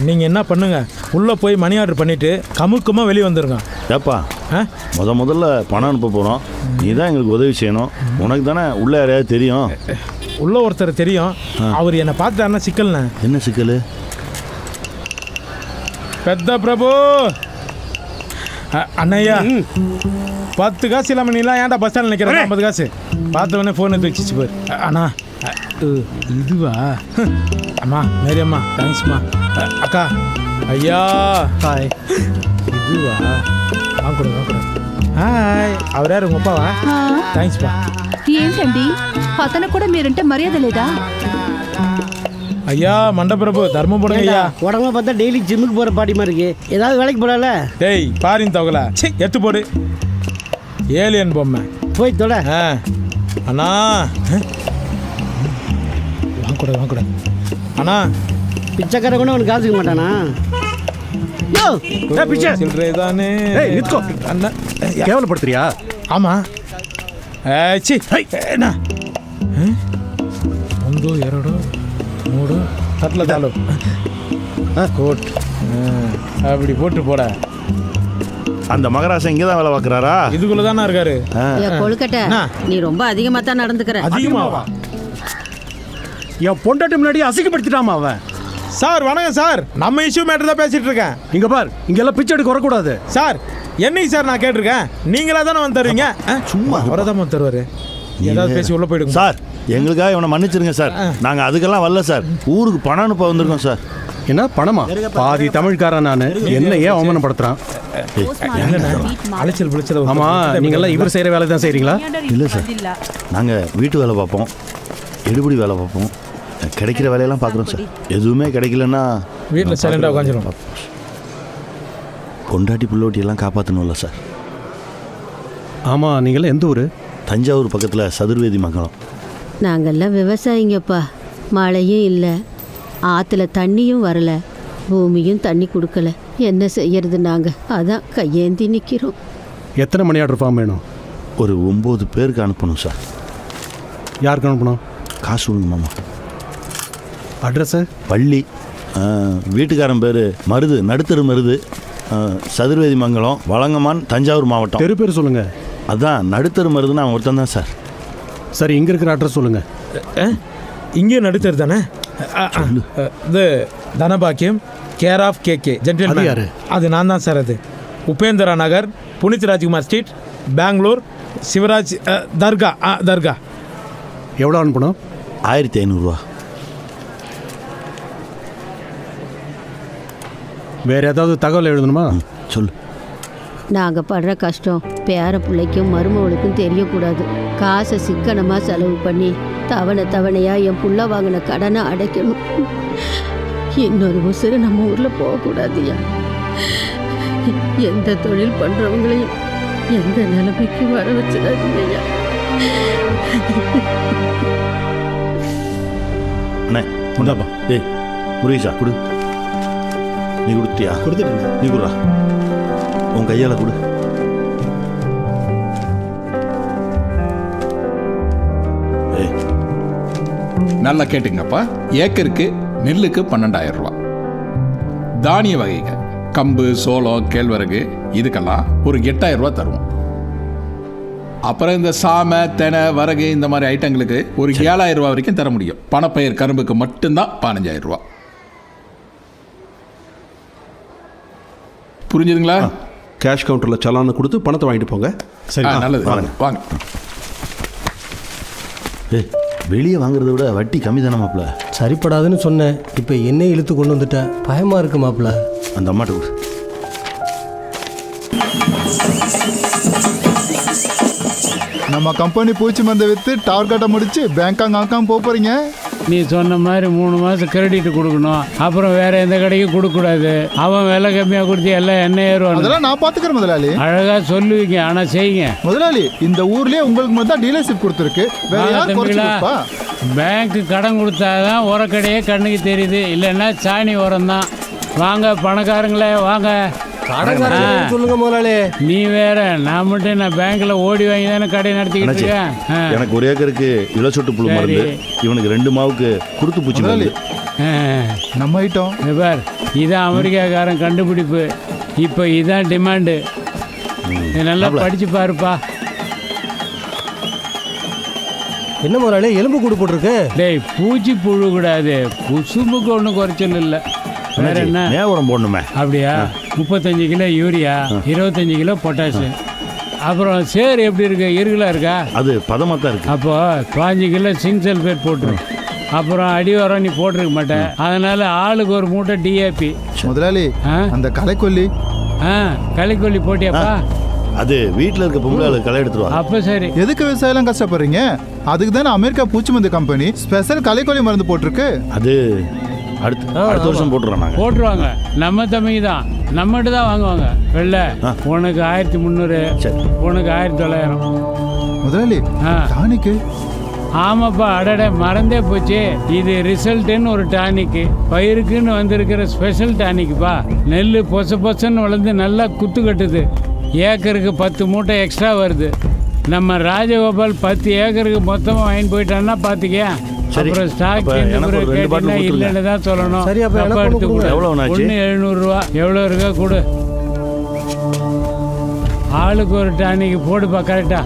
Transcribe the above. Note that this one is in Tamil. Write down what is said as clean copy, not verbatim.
நீங்கள் என்ன பண்ணுங்க, உள்ளே போய் மணி ஆர்டர் பண்ணிவிட்டு கமுக்கமாக வெளியே வந்துருங்க. ஏப்பா முதல்ல பணம் அனுப்ப போகிறோம், நீ தான் எங்களுக்கு உதவி செய்யணும். உனக்கு தானே உள்ளே யாரையாவது தெரியும்? உள்ள ஒருத்தர் தெரியும், அவர் என்னை பார்த்தாருன்னா சிக்கல்ண்ணே. என்ன சிக்கல்? பெத்த பிரபு அண்ணையா 10 காசு இல்லாமல் நீலாம் ஏன்டா பஸ் ஸ்டாண்டில் நிற்கிறேன்? 50 காசு பார்த்தவொடனே ஃபோன் எடுத்து வச்சிச்சு போய். அண்ணா இதுவா? அம்மா மேரி அம்மா தேங்க்ஸ்மா. அக்கா ஐயா ஹாய். இதுவா? வாங்க கூட. హాయ్. அவர் யார்? உங்கள் அப்பாவா? థ్యాంక్స్పా. ఏంటండి అతను కూడా మీరంటే మర్యాద లేదా? ஐயா மண்டபிரபு தர்மம் போடுங்க ஐயா. உடம்புல பார்த்தா டெய்லி ஜிம்முக்கு போகிற பாட்டி மாதிரி இருக்கு. ஏதாவது வேலைக்கு போகலாம்ல? டேய் பாரின் தவகலா எடுத்து போடு. ஏலியன் பொம்மை போய் தொட. அண்ணா வாங்க கூட அண்ணா. பிச்சைக்கார கூட உனக்கு காசுக்க மாட்டானா? சில்லறைதானே அண்ணா. கேவலப்படுத்துறியா? ஆமாம். சி என்ன ಒಂದು ಎರಡು மூடு தட்டில் தாளம் கோட் அப்படி போட்டு போட. அந்த மகராசன் இங்கே தான் வேலை பார்க்குறாரா? இதுக்குள்ள தானே இருக்காரு. கொழுக்கட்டை நீ ரொம்ப அதிகமாக தான் நடந்துக்கிற. அதிகமாவா? என் பொண்டாட்டி முன்னாடி அசிங்கப்படுத்திட்டாமா அவன். சார் வணக்கம் சார், நம்ம இஷ்யூ மேட்டர் தான் பேசிட்டு இருக்கேன். இங்க பார், இங்கெல்லாம் பிச்சை எடுக்க வரக்கூடாது சார். என்னைக்கு சார் நான் கேட்டிருக்கேன், நீங்களா தானே வந்து தருவீங்க? சும்மா அவரை தான் வந்து தருவார். ஏதாவது பேசி உள்ள போயிடுங்க சார். எங்களுக்காக இவனை மன்னிச்சிருங்க சார், நாங்கள் அதுக்கெல்லாம் வரல சார். ஊருக்கு பணம் அனுப்ப வந்திருக்கோம் சார். என்ன பணமா? பாதி தமிழ்காரன் நான், என்ன ஏன் அவமானப்படுத்துறான்? அலைச்சல் பிழைச்சல். ஆமா, நீங்கெல்லாம் இவர் செய்கிற வேலை தான் செய்கிறீங்களா? இல்லை சார், நாங்கள் வீட்டு வேலை பார்ப்போம், எடுபடி வேலை பார்ப்போம், கிடைக்கிற வேலையெல்லாம் பார்க்குறோம் சார். எதுவுமே கிடைக்கலன்னா வீட்டில் சைலண்டாக உட்காந்துரும். பொண்டாட்டி புள்ளோட்டி எல்லாம் காப்பாற்றணும்ல சார். ஆமாம், நீங்களாம் எந்த ஊர்? தஞ்சாவூர் பக்கத்தில் சதுர்வேதி மங்கலம். நாங்கள்லாம் விவசாயிங்கப்பா. மழையும் இல்லை, ஆற்றுல தண்ணியும் வரல, பூமியும் தண்ணி கொடுக்கல. என்ன செய்யறது நாங்கள்? அதான் கையேந்தி நிற்கிறோம். எத்தனை மணி ஆர்டர் ஃபார்ம் வேணும்? ஒரு 9 பேருக்கு அனுப்பணும் சார். யாருக்கு அனுப்பணும்? காசு கொடுங்க மாமா. அட்ரஸு? பள்ளி, வீட்டுக்காரன் பேர் மருது, நடுத்தரு மருது, சதுர்வேதி மங்கலம், வழங்கமான், தஞ்சாவூர் மாவட்டம். தெரு பேர் சொல்லுங்கள். அதான் நடுத்தரு மருதுன்னு அவன் ஒருத்தன் தான் சார். சரி, இங்கே இருக்கிற அட்ரஸ் சொல்லுங்கள். இங்கேயும் நடுத்தரு தானே? இது Dhanabhagyam care of KK gentleman. யாரு? அது நான் தான் சார். அது உபேந்திரா நகர், புனித் ராஜ்குமார் ஸ்ட்ரீட், பெங்களூர், சிவராஜ் தர்கா. தர்கா. எவ்வளோ அனுப்பணும்? 1500 ரூபா. வேறு ஏதாவது தகவல் எழுதணுமா? சொல்லு. நாங்கள் படுற கஷ்டம் பேர பிள்ளைக்கும் மருமவளுக்கும் தெரியக்கூடாது. காசை சிக்கனமாக செலவு பண்ணி தவணையாக என் புள்ள வாங்கின கடனை அடைக்கணும். இன்னொரு உசுறு நம்ம ஊரில் போகக்கூடாதுயா. எந்த தொழில் பண்ணுறவங்களையும் எந்த நிலைமைக்கு வர வச்சுடாதீங்கய்யா. அண்ணே உண்டாப்பா. ஏய் முருகேஷா கொடு. நீ கொடுத்தியா? கொடுத்துட்டு. நீ கொடுறா, உன் கையால் கொடு. நல்லா கேட்டுங்கப்பா. ஏக்கருக்கு நெல்லுக்கு 12,000 ரூபா. தானிய வகைங்க கம்பு, சோளம், கேழ்வரகு இதுக்கெல்லாம் ஒரு 8,000 ரூபா தருவோம். அப்புறம் இந்த சாமை, தெனை, வரகு இந்த மாதிரி ஐட்டங்களுக்கு ஒரு 7,000 ரூபா வரைக்கும் தர முடியும். பணப்பயிர் கரும்புக்கு மட்டும்தான் 15,000 ரூபா. புரிஞ்சுதுங்களா? கேஷ் கவுண்டரில் சலான்னு கொடுத்து பணத்தை வாங்கிட்டு போங்க. சரி, நல்லது. வாங்க வாங்க. வெளியே வாங்குறத விட வட்டி கம்மி தானே மாப்பிள்ள? சரிப்படாதுன்னு சொன்னேன், இப்போ என்ன இழுத்து கொண்டு வந்துட்டேன். பயமாக இருக்கு மாப்பிள்ள. அந்த அம்மாட்ட கொடு. நம்ம கம்பெனி பூச்சி மந்தை விற்று டவர் கட்ட முடிச்சு பேங்காங் ஹாங்காங் போக போகிறீங்க. நீ சொன்ன மாதிரி 3 மாதம் கிரெடிட் கொடுக்கணும். அப்புறம் வேற எந்த கடைக்கும் கொடுக்கக்கூடாது. அவன் விலை கம்மியாக கொடுத்து எல்லாம் என்ன ஏறுவான். அதெல்லாம் நான் பார்த்துக்கிறேன் முதலாளி. அழகாக சொல்லுவீங்க, ஆனால் செய்யுங்க முதலாளி. இந்த ஊர்லேயே உங்களுக்கு மட்டும் தான் டீலர்ஷிப் கொடுத்துருக்கு. பேங்க்கு கடன் கொடுத்தாதான் உரக்கடையே கண்ணுக்கு தெரியுது, இல்லைன்னா சாணி உரம் தான். வாங்க பணக்காரங்களே வாங்க. கடைக்காரன் சொல்லுங்க முதலாளி. நீ வேற, நான் மட்டும் நான் பேங்க்ல ஓடி வாங்கி தானே கடை நடத்திக்கிட்டு அண்ணாச்சி, இருக்கேன். ஆ. எனக்கு ஒரு ஏக்கருக்கு இளச்சொட்டு புழு மருந்து, இவனுக்கு 2 மாவுக்கு குருத்து பூச்சி மருந்து. ஆ. நம்ம ஐட்டம் இங்க பார், இதான் அமெரிக்காக்காரன் கண்டுபிடிப்பு. இப்போ இதான் டிமாண்டு. இதை நல்லா படிச்சு பாருப்பா. என்ன முதலாளி எலும்பு கூடு போட்டிருக்கு? டேய், பூச்சி புழு கூடாது, குசும்புக்கு ஒன்றும் குறைச்சல் இல்லை. வேற அண்ணாச்சி, என்ன? மேவரம் போடணுமே. அப்படியா? 35 கிலோ யூரியா, 25 கிலோ பொட்டாசு. அப்புறம் சேர் எப்படி இருக்கு? இருகலா இருக்கா? அது பதமாக தான் இருக்கு. அப்போ 5 கிலோ சிங்க் சல்ஃபேட் போட்டுரு. அப்புறம் அடி உரம் நீ போட்டிருக்க மாட்டேன், அதனால ஆளுக்கு ஒரு மூட்டை டிஏபி. முதலாளி ஆ? அந்த களைக்கொல்லி களிக்கொல்லி போட்டியாப்பா? அது வீட்டில் இருக்க பொம்பளை களை எடுத்துருவா. அப்போ சரி. எதுக்கு விவசாயம் கஷ்டப்படுறீங்க? அதுக்கு தானே அமெரிக்கா பூச்சி மருந்து கம்பெனி ஸ்பெஷல் களைக்கொல்லி மருந்து போட்டிருக்கு. அது அடுத்த வருஷம் போட்டுறோம் நாங்கள். போட்டுருவாங்க. நம்ம தம்பிக்கு தான், நம்மகிட்ட தான் வாங்குவாங்க. வெள்ளை உனக்கு 1300, சரி. உனக்கு 1900. முதலாளி ஆ. டானிக்கு ஆமாப்பா, அடட மறந்தே போச்சு. இது ரிசல்ட்டுன்னு ஒரு டானிக்கு, பயிருக்குன்னு வந்திருக்கிற ஸ்பெஷல் டானிக்குப்பா. நெல் பொசன்னு வளர்ந்து நல்லா குத்து கட்டுது. ஏக்கருக்கு 10 மூட்டை எக்ஸ்ட்ரா வருது. நம்ம ராஜகோபால் 10 ஏக்கருக்கு மொத்தமாக வாங்கிட்டு போயிட்டான்னா பார்த்துக்க. சரி. அப்புறம் ஸ்டாக் அப்ப எனக்கு ஒரு 2 பாட்டில் கொடுத்துருங்க. இல்லைன்னு தான் சொல்லணும். சரி, அப்ப எனக்கு தப்பா ஒண்ணு எடுத்துக்கூட. கொடுங்க. எவ்வளவு ஆச்சு? 700 எவ்வளோ இருக்கா கொடு. ஆளுக்கு ஒரு டானிக்கு போடுப்பா கரெக்டா.